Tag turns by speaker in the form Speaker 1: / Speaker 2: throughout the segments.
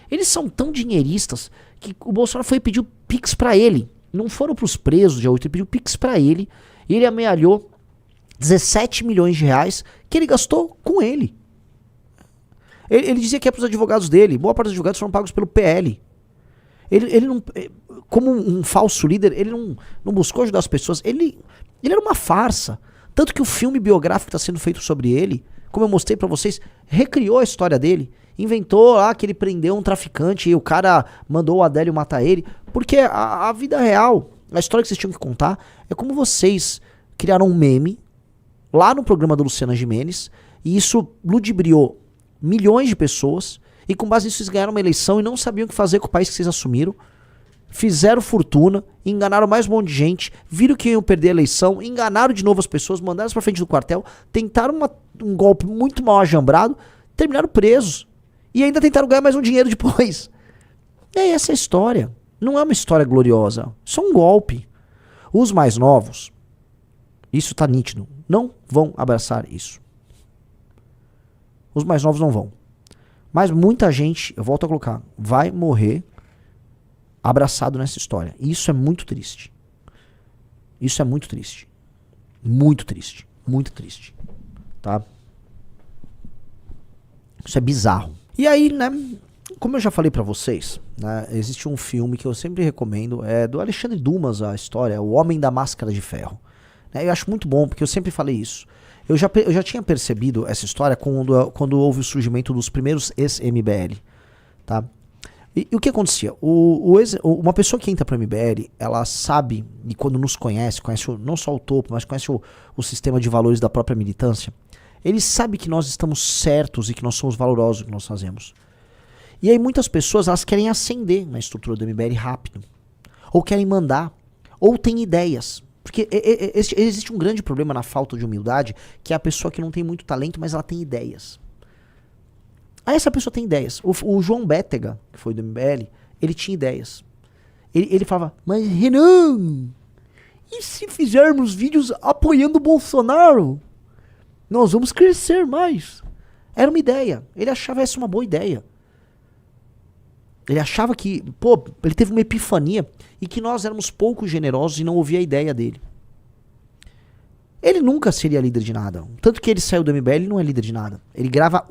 Speaker 1: Eles são tão dinheiristas que o Bolsonaro foi pedir o Pix pra ele. Não foram pros presos de 8, ele pediu o Pix pra ele. E ele amealhou 17 milhões de reais que ele gastou com ele. Ele dizia que é pros advogados dele. Boa parte dos advogados foram pagos pelo PL. Ele não, como um falso líder, ele não buscou ajudar as pessoas. Ele era uma farsa. Tanto que o filme biográfico que está sendo feito sobre ele, como eu mostrei pra vocês, recriou a história dele. Inventou lá que ele prendeu um traficante e o cara mandou o Adélio matar ele. Porque a vida real, a história que vocês tinham que contar, é como vocês criaram um meme lá no programa da Luciana Gimenez, e isso ludibriou milhões de pessoas, e com base nisso vocês ganharam uma eleição e não sabiam o que fazer com o país que vocês assumiram. Fizeram fortuna, enganaram mais um monte de gente, viram que iam perder a eleição, enganaram de novo as pessoas, mandaram pra frente do quartel, tentaram um golpe muito mal ajambrado, terminaram presos. E ainda tentaram ganhar mais um dinheiro depois. E aí essa é a história. Não é uma história gloriosa. Só um golpe. Os mais novos, isso tá nítido, não vão abraçar isso. Os mais novos não vão. Mas muita gente, eu volto a colocar, vai morrer abraçado nessa história. E isso é muito triste. Isso é muito triste. Muito triste. Muito triste. Tá? Isso é bizarro. E aí, né, como eu já falei pra vocês, né, existe um filme que eu sempre recomendo, é do Alexandre Dumas, a história, O Homem da Máscara de Ferro. Eu acho muito bom, porque eu sempre falei isso. Eu já tinha percebido essa história quando houve o surgimento dos primeiros ex-MBL, tá? E o que acontecia? Uma pessoa que entra para o MBL, ela sabe, e quando nos conhece não só o topo, mas conhece o sistema de valores da própria militância, ele sabe que nós estamos certos e que nós somos valorosos no que nós fazemos. E aí muitas pessoas, elas querem ascender na estrutura do MBL rápido, ou querem mandar, ou têm ideias. Porque existe um grande problema na falta de humildade, que é a pessoa que não tem muito talento, mas ela tem ideias. Aí essa pessoa tem ideias. O João Bétega, que foi do MBL, ele tinha ideias. Ele falava, mas Renan, e se fizermos vídeos apoiando o Bolsonaro? Nós vamos crescer mais. Era uma ideia. Ele achava essa uma boa ideia. Ele achava que, ele teve uma epifania e que nós éramos pouco generosos e não ouvia a ideia dele. Ele nunca seria líder de nada. Tanto que ele saiu do MBL, ele não é líder de nada. Ele grava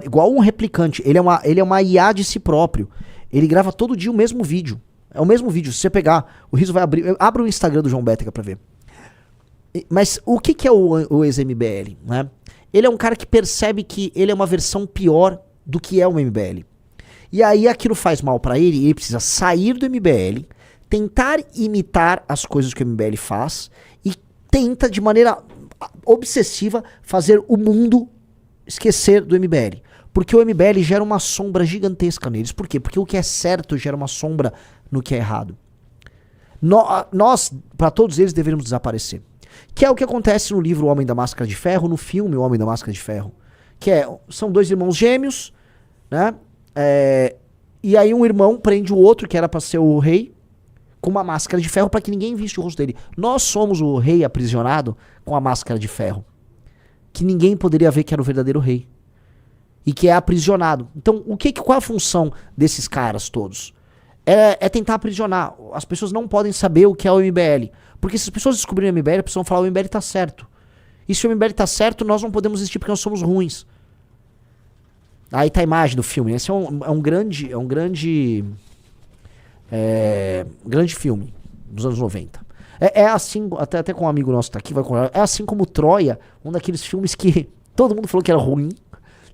Speaker 1: igual um replicante. Ele é uma IA de si próprio. Ele grava todo dia o mesmo vídeo. É o mesmo vídeo. Se você pegar, o Riso vai abrir. Abra o Instagram do João Bétega pra ver. Mas o que é o ex-MBL? Né? Ele é um cara que percebe que ele é uma versão pior do que é o MBL. E aí aquilo faz mal pra ele e ele precisa sair do MBL, tentar imitar as coisas que o MBL faz e tenta de maneira obsessiva fazer o mundo esquecer do MBL. Porque o MBL gera uma sombra gigantesca neles. Por quê? Porque o que é certo gera uma sombra no que é errado. Nós, para todos eles, deveríamos desaparecer. Que é o que acontece no livro O Homem da Máscara de Ferro, no filme O Homem da Máscara de Ferro. São dois irmãos gêmeos, né? E aí um irmão prende o outro, que era pra ser o rei, com uma máscara de ferro pra que ninguém visse o rosto dele. Nós somos o rei aprisionado com a máscara de ferro, que ninguém poderia ver que era o verdadeiro rei. E que é aprisionado. Então, qual é a função desses caras todos? É tentar aprisionar. As pessoas não podem saber o que é o MBL. Porque se as pessoas descobrirem o MBL, as pessoas vão falar o MBL tá certo. E se o MBL tá certo, nós não podemos existir porque nós somos ruins. Aí tá a imagem do filme. Esse é um grande filme dos anos 90. É assim, até com um amigo nosso que tá aqui, é assim como Troia, um daqueles filmes que todo mundo falou que era ruim.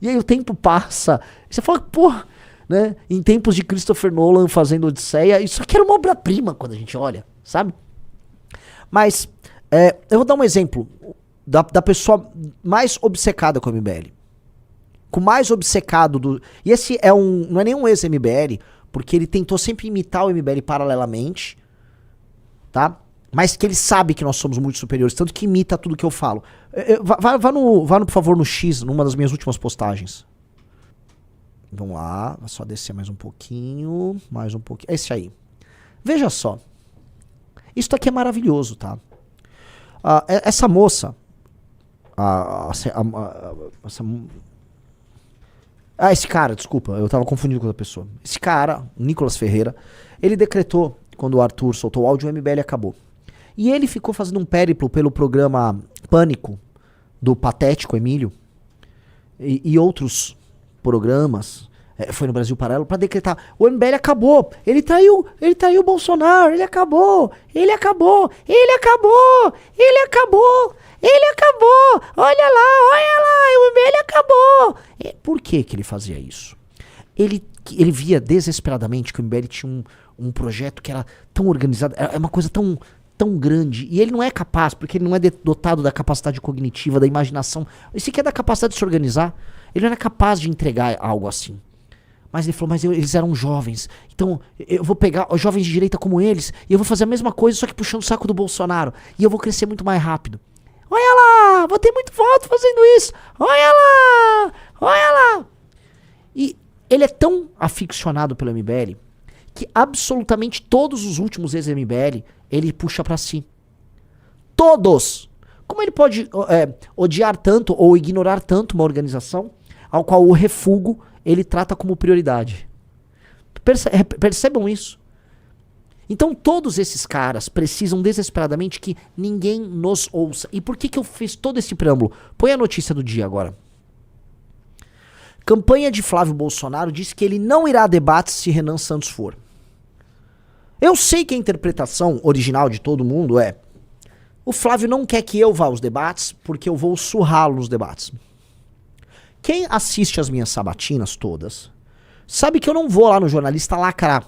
Speaker 1: E aí o tempo passa. E você fala, porra, né? Em tempos de Christopher Nolan fazendo Odisseia, isso aqui era uma obra-prima quando a gente olha, sabe? Mas eu vou dar um exemplo da pessoa mais obcecada com o MBL. Com o mais obcecado E esse não é nenhum ex-MBL, porque ele tentou sempre imitar o MBL paralelamente, tá? Mas que ele sabe que nós somos muito superiores, tanto que imita tudo que eu falo. Vá por favor, no X, numa das minhas últimas postagens. Vamos lá, só descer mais um pouquinho, Esse aí. Veja só. Isso aqui é maravilhoso, tá? Essa moça, Ah, esse cara, desculpa, eu tava confundindo com outra pessoa. Esse cara, Nicolas Ferreira, ele decretou, quando o Arthur soltou o áudio, o MBL acabou. E ele ficou fazendo um périplo pelo programa Pânico, do Patético Emílio, e outros programas, foi no Brasil Paralelo, pra decretar, o MBL acabou, ele traiu o Bolsonaro, ele acabou, olha lá, o MBL acabou. Por que ele fazia isso? Ele via desesperadamente que o MBL tinha um projeto que era tão organizado, é uma coisa tão grande, e ele não é capaz, porque ele não é dotado da capacidade cognitiva, da imaginação, esse aqui é da capacidade de se organizar, ele não era capaz de entregar algo assim. Mas ele falou, mas eles eram jovens, então eu vou pegar os jovens de direita como eles, e eu vou fazer a mesma coisa, só que puxando o saco do Bolsonaro, e eu vou crescer muito mais rápido. Olha lá, vou ter muito voto fazendo isso, olha lá. E ele é tão aficionado pelo MBL, que absolutamente todos os últimos ex-MBL ele puxa pra si. Todos! Como ele pode odiar tanto ou ignorar tanto uma organização ao qual o refúgio ele trata como prioridade? Percebam isso. Então todos esses caras precisam desesperadamente que ninguém nos ouça. E por que eu fiz todo esse preâmbulo? Põe a notícia do dia agora. Campanha de Flávio Bolsonaro diz que ele não irá a debates se Renan Santos for. Eu sei que a interpretação original de todo mundo é: o Flávio não quer que eu vá aos debates porque eu vou surrá-lo nos debates. Quem assiste as minhas sabatinas todas sabe que eu não vou lá no jornalista lacrar.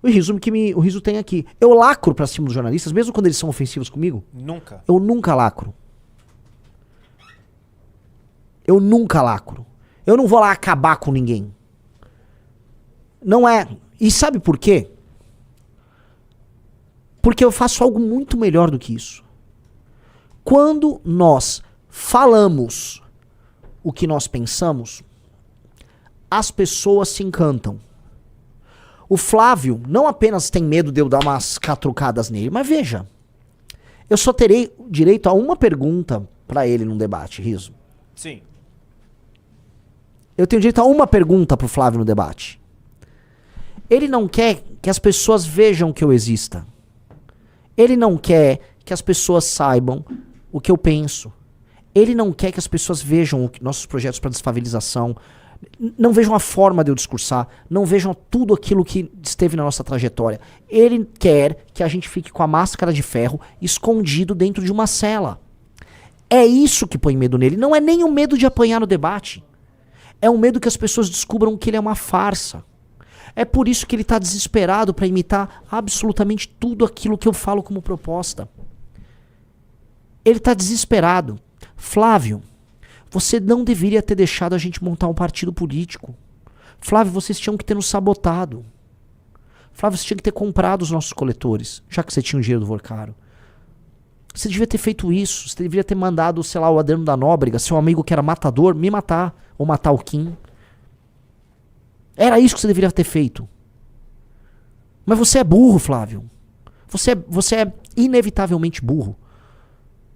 Speaker 1: O Riso tem aqui. Eu lacro pra cima dos jornalistas, mesmo quando eles são ofensivos comigo?
Speaker 2: Nunca.
Speaker 1: Eu nunca lacro. Eu nunca lacro. Eu não vou lá acabar com ninguém. Não é. E sabe por quê? Porque eu faço algo muito melhor do que isso. Quando nós falamos o que nós pensamos, as pessoas se encantam. O Flávio não apenas tem medo de eu dar umas catrucadas nele, mas veja, eu só terei direito a uma pergunta pra ele num debate, Riso.
Speaker 2: Sim.
Speaker 1: Eu tenho direito a uma pergunta pro Flávio no debate. Ele não quer que as pessoas vejam que eu exista. Ele não quer que as pessoas saibam o que eu penso. Ele não quer que as pessoas vejam nossos projetos para desfavelização, não vejam a forma de eu discursar, não vejam tudo aquilo que esteve na nossa trajetória. Ele quer que a gente fique com a máscara de ferro escondido dentro de uma cela. É isso que põe medo nele. Não é nem o medo de apanhar no debate. É um medo que as pessoas descubram que ele é uma farsa. É por isso que ele está desesperado para imitar absolutamente tudo aquilo que eu falo como proposta. Ele está desesperado. Flávio, você não deveria ter deixado a gente montar um partido político. Flávio, vocês tinham que ter nos sabotado. Flávio, você tinha que ter comprado os nossos coletores, já que você tinha o dinheiro do Vorcaro. Você devia ter feito isso. Você deveria ter mandado, sei lá, o Adriano da Nóbrega, seu amigo que era matador, me matar. Ou matar o Kim. Era isso que você deveria ter feito. Mas você é burro, Flávio. Você é inevitavelmente burro.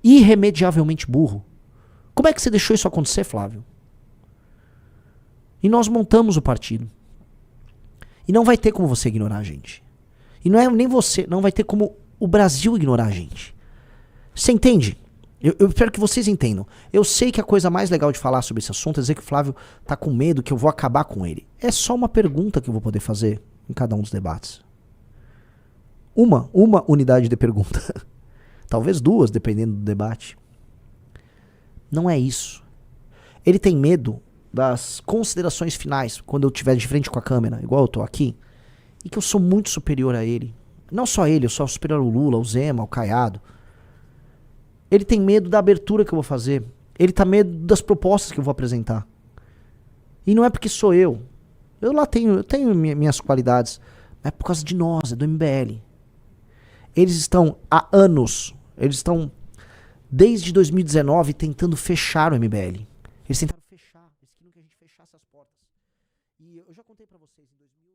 Speaker 1: Irremediavelmente burro. Como é que você deixou isso acontecer, Flávio? E nós montamos o partido. E não vai ter como você ignorar a gente. E não é nem você, não vai ter como o Brasil ignorar a gente. Você entende? Eu espero que vocês entendam. Eu sei que a coisa mais legal de falar sobre esse assunto é dizer que o Flávio tá com medo que eu vou acabar com ele. É só uma pergunta que eu vou poder fazer em cada um dos debates. Uma unidade de pergunta. Talvez duas, dependendo do debate. Não é isso. Ele tem medo das considerações finais, quando eu estiver de frente com a câmera, igual eu tô aqui, e que eu sou muito superior a ele. Não só ele, eu sou superior ao Lula, ao Zema, ao Caiado. Ele tem medo da abertura que eu vou fazer. Ele tá medo das propostas que eu vou apresentar. E não é porque sou eu. Eu tenho minhas qualidades. É por causa de nós, é do MBL. Eles estão há anos, eles estão desde 2019 tentando fechar o MBL. Eles tentaram fechar, eles queriam que a gente fechasse as portas. E eu já contei pra vocês, em 2000